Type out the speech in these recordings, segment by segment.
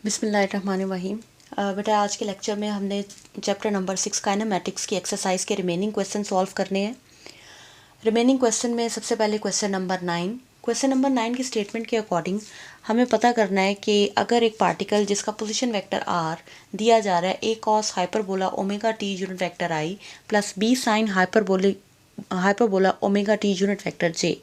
बिस्मिल्लाहिर्रहमानिर्रहीम। बेटा आज के लेक्चर में हमने चैप्टर नंबर 6 काइनेमैटिक्स की एक्सरसाइज के रिमेनिंग क्वेश्चन सॉल्व करने हैं। रिमेनिंग क्वेश्चन में सबसे पहले क्वेश्चन नंबर 9 की स्टेटमेंट के अकॉर्डिंग हमें पता करना है कि अगर एक पार्टिकल जिसका पोजीशन वेक्टर आर दिया जा रहा है A cos hyperbola omega T unit vector I plus B sine hyperbola omega T unit vector J,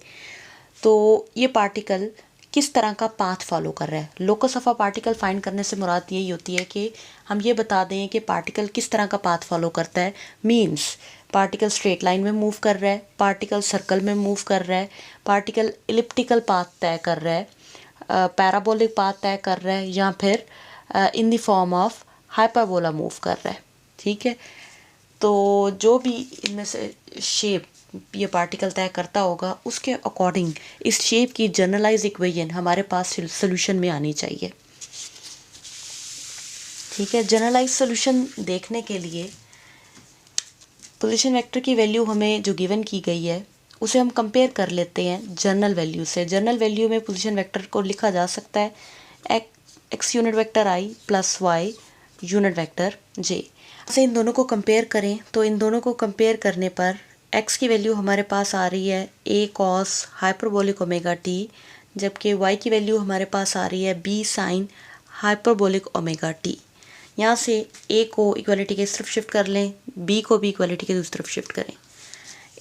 तो ये पार्टिकल किस तरह का पाथ फॉलो कर रहा है। Locus of a particle find करने से मुराद यही होती है कि हम ये बता दें कि पार्टिकल किस तरह का पाथ फॉलो करता है। मींस पार्टिकल स्ट्रेट लाइन में मूव कर रहा है, पार्टिकल सर्कल में मूव कर रहा है, पार्टिकल इलिप्टिकल पाथ तय कर रहा है, पैराबोलिक पाथ तय कर रहा है, या फिर in the form of hyperbola move कर रहा है। ठीक है, तो जो भी इनमें से शेप ये पार्टिकल तय करता होगा उसके अकॉर्डिंग इस शेप की जनरलाइज इक्वेशन हमारे पास सोल्यूशन में आनी चाहिए। ठीक है, जनरलाइज सोल्यूशन देखने के लिए पोजीशन वेक्टर की वैल्यू हमें जो गिवन की गई है उसे हम कंपेयर कर लेते हैं जनरल वैल्यू से। जनरल वैल्यू में पोजीशन वेक्टर को लिखा जा सकता है x unit vector I plus Y unit vector जे से। इन दोनों को कंपेयर करें तो इन दोनों को कंपेयर करने पर x की वैल्यू हमारे पास आ रही है a cos hyperbolic omega T, जबकि y की वैल्यू हमारे पास आ रही है b sign hyperbolic omega T. यहाँ से a को इक्वलिटी के इस तरफ शिफ्ट कर लें, b को भी इक्वलिटी के दूसरी तरफ शिफ्ट करें।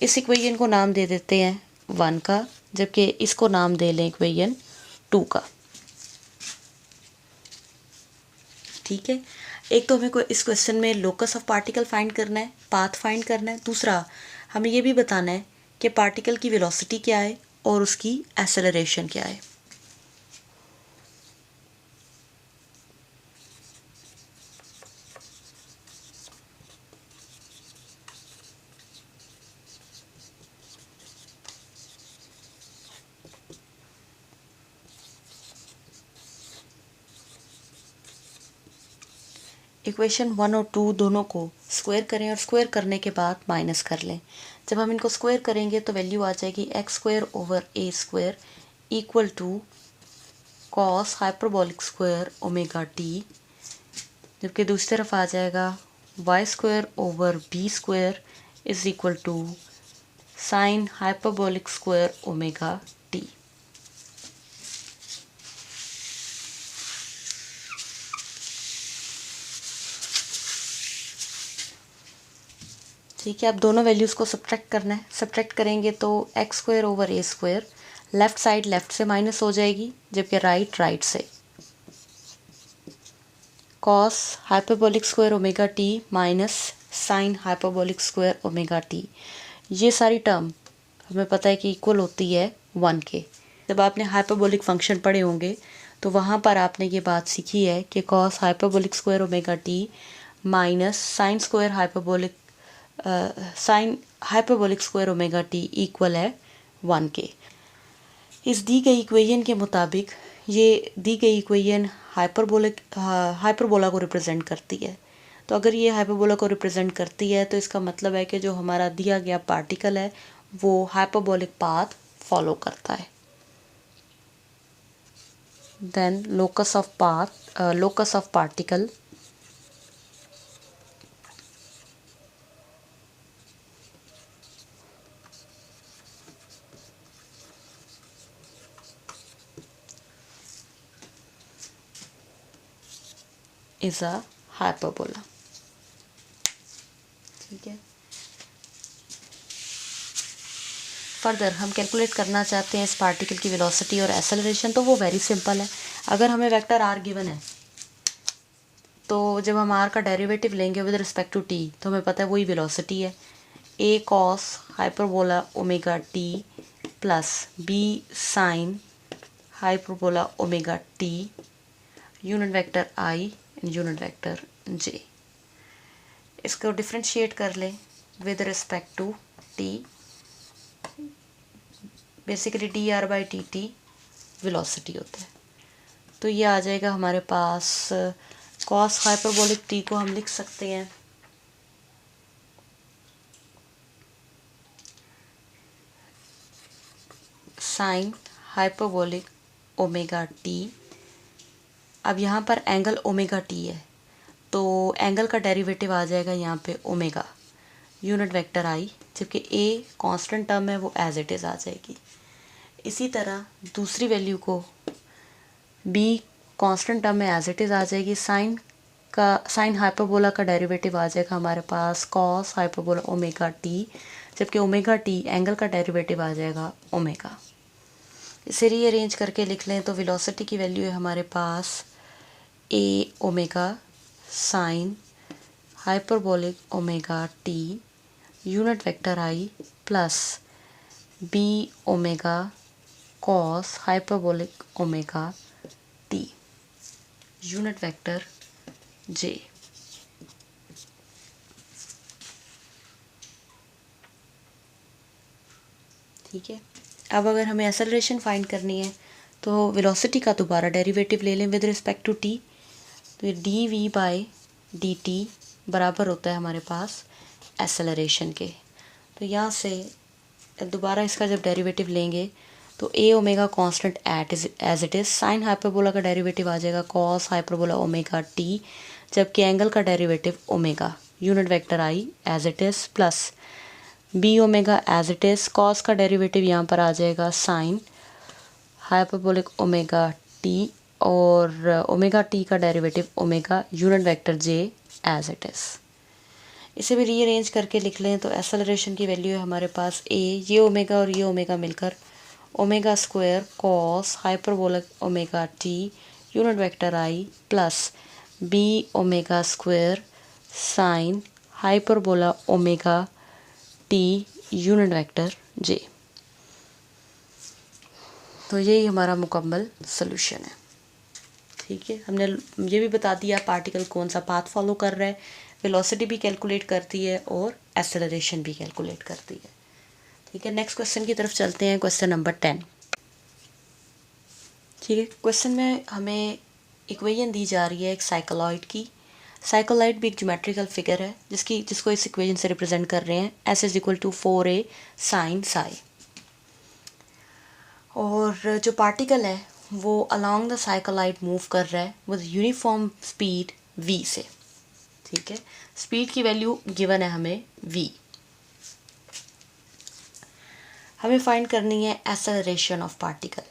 इस इक्वेशन को नाम दे देते हैं 1 का, जबकि इसको नाम दे लें इक्वेशन 2 का। ठीक है, एक तो हमें इस क्वेश्चन में लोकस ऑफ पार्टिकल फाइंड करना है, पाथ फाइंड करना है। दूसरा हमें ये भी बताना है कि पार्टिकल की वेलोसिटी क्या है और उसकी एक्सेलरेशन क्या है। इक्वेशन 1 और 2 दोनों को स्क्वायर करें और स्क्वायर करने के बाद माइनस कर लें। जब हम इनको स्क्वायर करेंगे तो वैल्यू आ जाएगी X square over A square equal to cos hyperbolic square omega T, जबकि दूसरी तरफ आ जाएगा Y square over B square is equal to sine hyperbolic square omega T. ठीक है, अब दोनों वैल्यूज़ को सब्ट्रैक्ट करना है। सब्ट्रैक्ट करेंगे तो x square over A square, left side left से माइनस हो जाएगी, जबकि राइट से cos hyperbolic square omega T minus sign hyperbolic square omega T. ये सारी टर्म हमें पता है कि इक्वल होती है 1 के। जब आपने हाइपरबोलिक फंक्शन पढ़े होंगे तो वहाँ पर आपने ये बात सीखी है कि cos hyperbolic square omega T minus sign hyperbolic square omega T equal है 1 के। इस दी गई इक्वेशन के मुताबिक ये दी गई इक्वेशन हाइपरबोला को रिप्रेजेंट करती है। तो अगर ये हाइपरबोला को रिप्रेजेंट करती है तो इसका मतलब है कि जो हमारा दिया गया पार्टिकल है वो हाइपरबोलिक पाथ फॉलो करता है। Then locus of particle is a hyperbola. ठीक है, फर्दर हम कैलकुलेट करना चाहते हैं इस पार्टिकल की वेलोसिटी और एक्सेलरेशन, तो वो वेरी सिंपल है। अगर हमें वेक्टर आर गिवन है तो जब हम आर का डेरिवेटिव लेंगे विद रिस्पेक्ट टू टी तो हमें पता है वही वेलोसिटी है A cos hyperbola omega T plus B sine hyperbola omega T unit vector I unit vector J. इसको डिफ्रेंशिएट कर लें with respect to T, basically D R by T T velocity होता है। तो ये आ जाएगा हमारे पास कॉस हाइपरबोलिक टी को हम लिख सकते हैं साइन हाइपरबोलिक ओमेगा टी अब यहाँ पर एंगल ओमेगा टी है, तो एंगल का डेरिवेटिव आ जाएगा यहाँ पे ओमेगा यूनिट वेक्टर आई, जबकि ए कांस्टेंट टर्म है वो एज इट इज़ आ जाएगी। इसी तरह दूसरी वैल्यू को बी कांस्टेंट टर्म में एज इट इज़ आ जाएगी। साइन हाइपरबोला का डेरिवेटिव आ जाएगा हमारे पास कॉस हाइपरबोला ओमेगा टी, जबकि ओमेगा टी एंगल का डेरिवेटिव आ जाएगा ओमेगा। इसे रीअरेंज करके लिख लें तो वेलोसिटी की वैल्यू है हमारे पास A omega sine hyperbolic omega T unit vector I plus B omega cos hyperbolic omega T unit vector J. ठीक है, अब अगर हमें एक्सेलरेशन फाइंड करनी है तो वेलोसिटी का दोबारा डेरिवेटिव ले लें विद रिस्पेक्ट टू टी, तो D V by D T बराबर होता है हमारे पास एक्सेलरेशन के। तो यहाँ से दोबारा इसका जब डेरिवेटिव लेंगे तो A omega constant as it is, sine hyperbola का डेरिवेटिव आ जाएगा कॉस हाइपरबोला ओमेगा टी, जबकि एंगल का derivative omega unit vector I as it is plus B omega as it is, cos का डेरिवेटिव यहाँ पर आ जाएगा साइन हाइपरबोलिक ओमेगा टी और ओमेगा टी का derivative omega unit vector J as it is. इसे भी रीअरेंज करके लिख लें तो एक्सेलरेशन की वैल्यू है हमारे पास ए, ये ओमेगा और ये ओमेगा मिलकर omega square cos hyperbolic omega T unit vector I plus B omega square sine hyperbola omega T unit vector J. तो यही हमारा मुकम्मल सॉल्यूशन है। ठीक है, हमने ये भी बता दिया पार्टिकल कौन सा पाथ फॉलो कर रहा है, वेलोसिटी भी कैलकुलेट करती है और एक्सेलरेशन भी कैलकुलेट करती है। ठीक है, नेक्स्ट क्वेश्चन की तरफ चलते हैं, क्वेश्चन नंबर 10। ठीक है, क्वेश्चन में हमें इक्वेशन दी जा रही है एक साइक्लॉइड की। साइक्लॉइड भी एक ज्योमेट्रिकल फिगर है जिसको इस इक्वेशन से रिप्रेजेंट कर रहे हैं S is equal to 4a sine psi. और जो पार्टिकल है वो अलोंग द साइक्लॉइड मूव कर रहा है विद यूनिफॉर्म स्पीड v से। ठीक है, स्पीड की वैल्यू गिवन है हमें v। हमें फाइंड करनी है एक्सेलरेशन ऑफ पार्टिकल,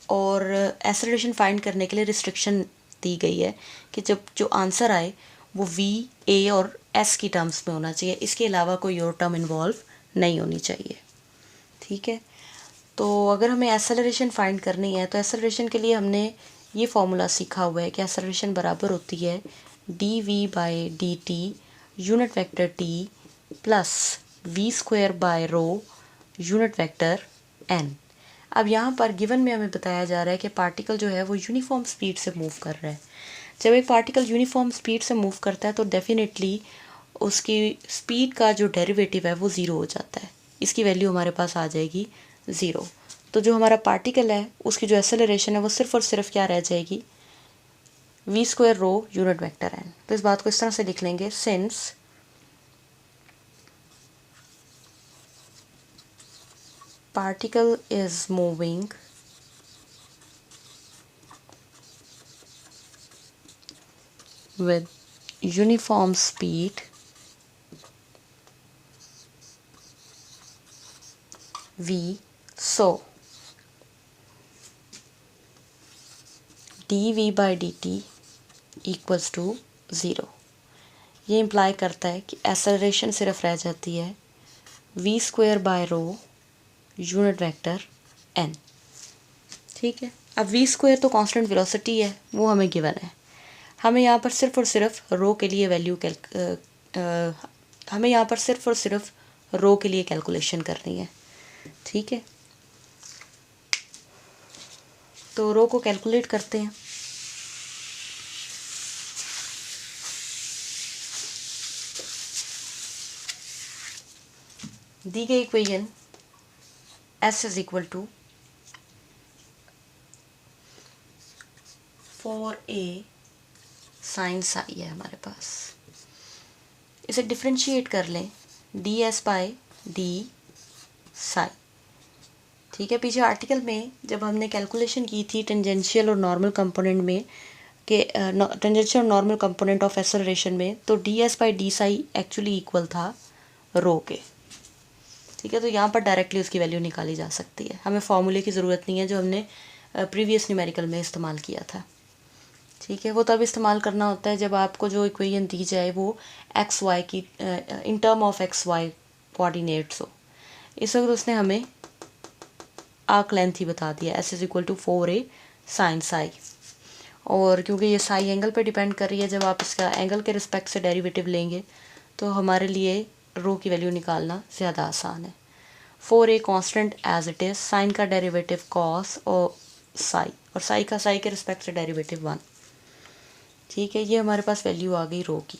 और एक्सेलरेशन फाइंड करने के लिए रिस्ट्रिक्शन दी गई है कि जब जो आंसर आए वो v, a और s की टर्म्स में होना चाहिए, इसके अलावा कोई और टर्म इन्वॉल्व नहीं होनी चाहिए। ठीक है, तो अगर हमें एक्सेलरेशन फाइंड करनी है तो एक्सेलरेशन के लिए हमने ये फॉर्मूला सीखा हुआ है कि एक्सेलरेशन बराबर होती है D V by D T unit vector T plus V square by rho unit vector N. अब यहाँ पर गिवन में हमें बताया जा रहा है कि पार्टिकल जो है वो यूनिफॉर्म स्पीड से मूव कर रहा है। जब एक पार्टिकल यूनिफॉर्म स्पीड से मूव करता है तो डेफिनेटली उसकी स्पीड का जो डेरिवेटिव है वो ज़ीरो हो जाता है, इसकी वैल्यू हमारे पास आ जाएगी ज़ीरो। तो जो हमारा पार्टिकल है उसकी जो एक्सेलरेशन है वो सिर्फ और सिर्फ क्या रह जाएगी, V square rho unit vector N. तो इस बात को इस तरह से लिख लेंगे, since particle is moving with uniform speed v, so dv by dt equals to 0। ये इम्प्लाई करता है कि एक्सेलरेशन सिर्फ रह जाती है v square by rho unit vector n। ठीक है, अब वी स्क्वायर तो कांस्टेंट वेलोसिटी है वो हमें गिवन है, हमें यहाँ पर सिर्फ और सिर्फ रो के लिए हमें यहाँ पर सिर्फ और सिर्फ रो के लिए कैलकुलेशन करनी है। ठीक है, तो रो को कैलकुलेट करते हैं। दी गई equation S is equal to 4a sine psi है हमारे पास। इसे डिफ्रेंशिएट कर लें ds बाय डी साई। ठीक है, पीछे आर्टिकल में जब हमने कैलकुलेशन की थी टेंजेंशियल और नॉर्मल कंपोनेंट में कि टेंजेंशियल और नॉर्मल कंपोनेंट ऑफ एक्सेलरेशन में, तो D S by D Sai actually equal था रो के। ठीक है, तो यहाँ पर डायरेक्टली उसकी वैल्यू निकाली जा सकती है, हमें फॉर्मूले की ज़रूरत नहीं है जो हमने प्रीवियस न्यूमेरिकल में इस्तेमाल किया था। ठीक है, वो तब इस्तेमाल करना होता है जब आपको जो इक्वेशन दी जाए वो एक्स वाई की in term of X Y coordinates हो। इस वक्त उसने हमें आर्क लेंथ ही बता दिया, S is equal to 4a sine psi, और क्योंकि ये साई एंगल पे डिपेंड कर रही है, जब आप इसका एंगल के रिस्पेक्ट से डेरिवेटिव लेंगे तो हमारे लिए रो की वैल्यू निकालना ज़्यादा आसान है। 4a constant as it is, sine का डेरिवेटिव कॉस और साई, और साई का साई के रिस्पेक्ट से डेरिवेटिव 1। ठीक है, ये हमारे पास वैल्यू आ गई रो की।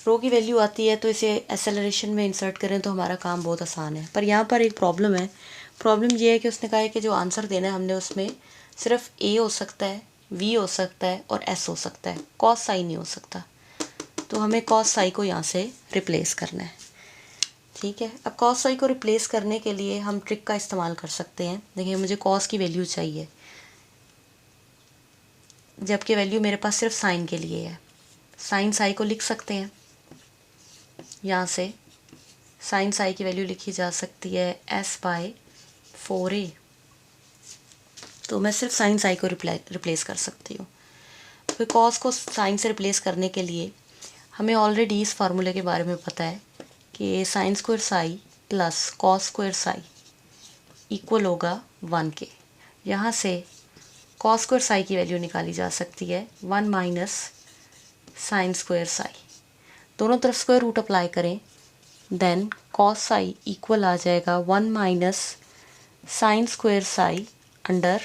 रो की वैल्यू आती है तो इसे एक्सेलरेशन में इंसर्ट करें तो हमारा काम बहुत आसान है। पर यहाँ पर एक प्रॉब्लम है। प्रॉब्लम ये है कि उसने कहा है कि जो आंसर देना है हमने उसमें सिर्फ ए हो सकता है, वी हो सकता है और एस हो सकता है, कॉस साई नहीं हो सकता। तो हमें कॉस साई को यहाँ से रिप्लेस करना है। ठीक है, अब कॉस साई को रिप्लेस करने के लिए हम ट्रिक का इस्तेमाल कर सकते हैं। देखिए, मुझे कॉस की वैल्यू चाहिए जबकि वैल्यू मेरे पास सिर्फ साइन के लिए है। साइन साई को लिख सकते हैं, यहाँ से साइन साई की वैल्यू लिखी जा सकती है एस बाय 4a। तो मैं सिर्फ साइन साई को रिप्लेस कर सकती हूँ। तो कॉस को साइन से रिप्लेस करने के लिए हमें ऑलरेडी इस फार्मूले के बारे में पता है कि sign square Sai plus cos square psi equal होगा 1 के। यहाँ से कॉस स्क्वायर साई की वैल्यू निकाली जा सकती है 1 माइनस साइन स्क्वायर साई। दोनों तरफ स्क्वायर रूट अप्लाई करें, देन कॉस साई इक्वल आ जाएगा 1 minus sine square psi under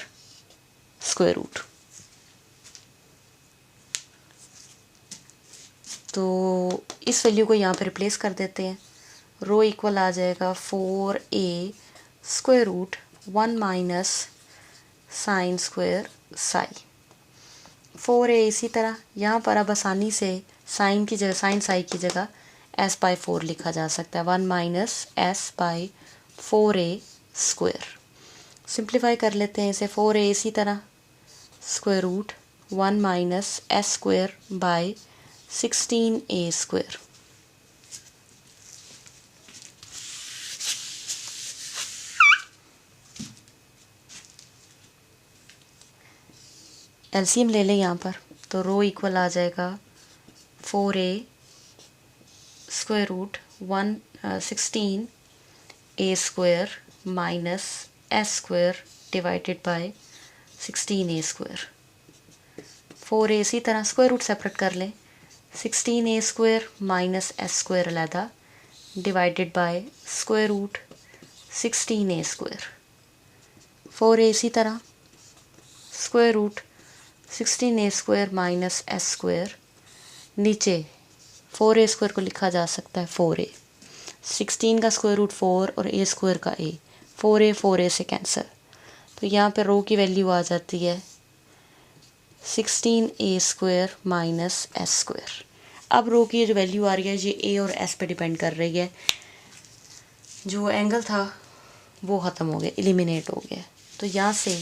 square root. तो इस वैल्यू को यहाँ पे रिप्लेस कर देते हैं। रो इक्वल आ जाएगा 4a square root 1 minus sine square psi. 4a इसी तरह यहाँ पर अब आसानी से साइन की जगह, साइन साई की जगह s बाई 4 लिखा जा सकता है, 1 minus s by 4a square. Simplify कर लेते हैं इसे, 4a इसी तरह square root 1 minus s square by 16a square. LCM ले लें यहाँ पर, तो रो इक्वल आ जाएगा 4a square root 16a square minus s square divided by 16a square. 4a इसी तरह स्क्वायर रूट सेपरेट कर लें, 16a square minus s square अलहदा divided by square root 16a square. 4a इसी तरह square root 16a square minus s square, नीचे 4a square को लिखा जा सकता है 4a, 16 का स्क्वायर रूट 4 और a स्क्वायर का a, 4a से कैंसिल। तो यहाँ पे रो की वैल्यू आ जाती है 16a square minus s square. अब रो की जो वैल्यू आ रही है ये a और s पे डिपेंड कर रही है। जो एंगल था वो ख़त्म हो गया, एलिमिनेट हो गया। तो यहाँ से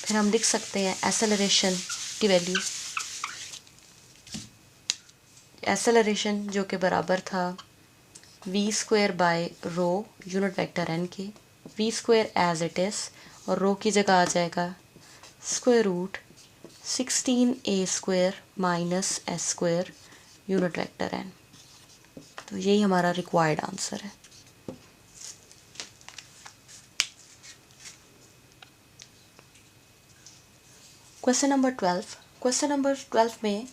फिर हम लिख सकते हैं एक्सेलरेशन की वैल्यू, एक्सेलरेशन जो कि बराबर था v square by rho unit vector n के, v square as it is, और रो की जगह आ जाएगा square root 16a square minus s square unit vector n। तो यही हमारा रिक्वायर्ड आंसर है। Question number 12। क्वेश्चन नंबर 12 में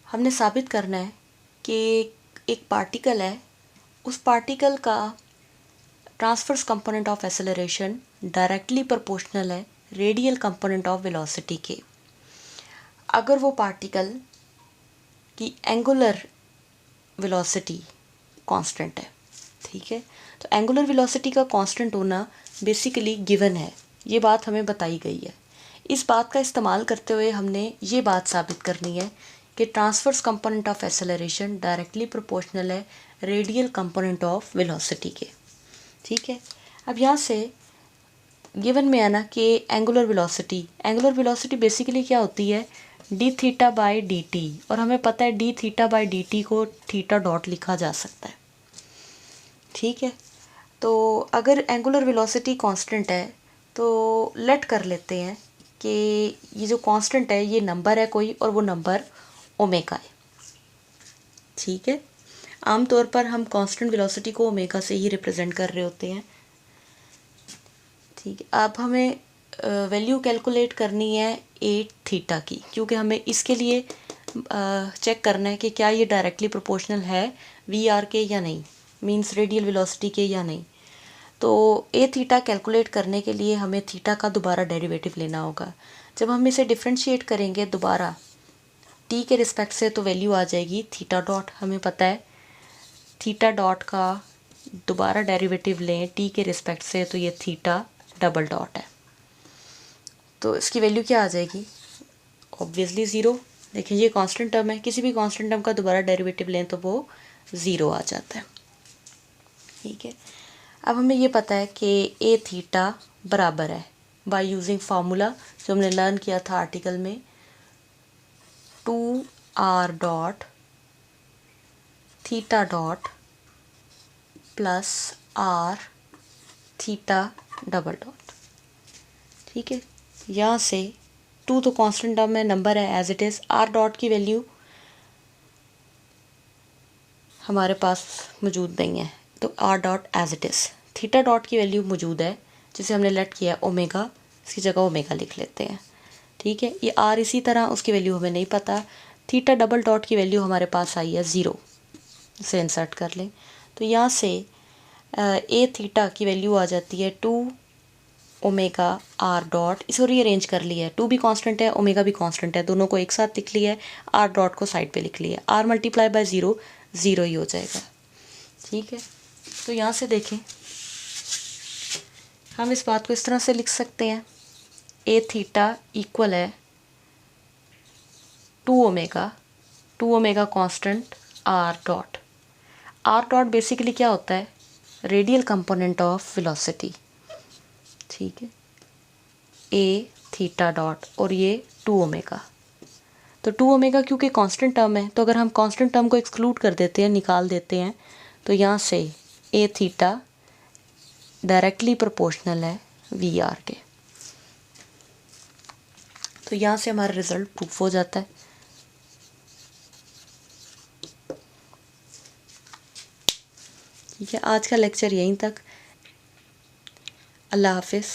हमने साबित करना है कि एक पार्टिकल है, उस पार्टिकल का transverse component of acceleration directly proportional है रेडियल कंपोनेंट ऑफ वेलोसिटी के। अगर वो पार्टिकल की एंगुलर वेलोसिटी कांस्टेंट है, ठीक है, तो एंगुलर वेलोसिटी का कांस्टेंट होना बेसिकली गिवन है, ये बात हमें बताई गई है। इस बात का इस्तेमाल करते हुए हमने ये बात साबित करनी है कि transverse component of acceleration directly proportional है रेडियल कंपोनेंट ऑफ वेलोसिटी के। ठीक है, अब यहाँ से गिवन में है ना कि एंगुलर वेलोसिटी बेसिकली क्या होती है, D theta by D T, और हमें पता है D theta by D T को थीटा डॉट लिखा जा सकता है। ठीक है, तो अगर एंगुलर वेलोसिटी कांस्टेंट है तो लेट कर लेते हैं कि ये जो कांस्टेंट है ये नंबर है कोई, और वो नंबर ओमेगा है। ठीक है, आमतौर पर हम कांस्टेंट वेलोसिटी को ओमेगा से ही रिप्रेजेंट कर रहे होते हैं। ठीक है, अब हमें वैल्यू कैलकुलेट करनी है ए थीटा की, क्योंकि हमें इसके लिए चेक करना है कि क्या ये डायरेक्टली प्रोपोर्शनल है वी आर के या नहीं, मींस रेडियल वेलोसिटी के या नहीं। तो ए थीटा कैलकुलेट करने के लिए हमें थीटा का दोबारा डेरिवेटिव लेना होगा। जब हम इसे डिफ्रेंशिएट करेंगे दोबारा टी के रिस्पेक्ट से तो वैल्यू आ जाएगी थीटा डॉट। हमें पता है थीटा डॉट का दोबारा डेरिवेटिव लें टी के रिस्पेक्ट से तो ये थीटा डबल डॉट है। तो इसकी वैल्यू क्या आ जाएगी, ऑब्वियसली ज़ीरो। देखिए ये कांस्टेंट टर्म है, किसी भी कांस्टेंट टर्म का दोबारा डेरिवेटिव लें तो वो ज़ीरो आ जाता है। ठीक है, अब हमें ये पता है कि ए थीटा बराबर है बाय यूजिंग फार्मूला जो हमने लर्न किया था आर्टिकल में, 2r dot theta dot plus r theta double dot. ठीक है, यहाँ से 2 तो कांस्टेंट टर्म में नंबर है as it is, r dot की वैल्यू हमारे पास मौजूद नहीं है तो r dot as it is, theta dot की वैल्यू मौजूद है जिसे हमने लेट किया ओमेगा, इसकी जगह ओमेगा लिख लेते हैं। ठीक है, ये r इसी तरह, उसकी वैल्यू हमें नहीं पता। थीटा डबल डॉट की वैल्यू हमारे पास आई है ज़ीरो, इसे इंसर्ट कर लें तो यहाँ से ए थीटा की वैल्यू आ जाती है 2 ओमेगा आर डॉट। इसे रीअरेंज कर लिया है, 2 भी कांस्टेंट है ओमेगा भी कांस्टेंट है, दोनों को एक साथ लिख लिया है, आर डॉट को साइड पे लिख लिया है, R multiply by zero zero ही हो जाएगा। ठीक है, तो यहाँ से देखें हम इस बात को इस तरह से लिख सकते हैं, ए थीटा इक्वल है 2 omega constant R dot. R dot basically क्या होता है, रेडियल कंपोनेंट ऑफ वेलोसिटी। ठीक है, ए थीटा डॉट और ये 2 ओमेगा। तो 2 ओमेगा क्योंकि कांस्टेंट टर्म है, तो अगर हम कांस्टेंट टर्म को एक्सक्लूड कर देते हैं, निकाल देते हैं, तो यहाँ से ए थीटा डायरेक्टली प्रोपोर्शनल है वी आर के। तो यहाँ से हमारा रिजल्ट प्रूफ हो जाता है। ठीक है, आज का लेक्चर यहीं तक। अल्लाह हाफिज़।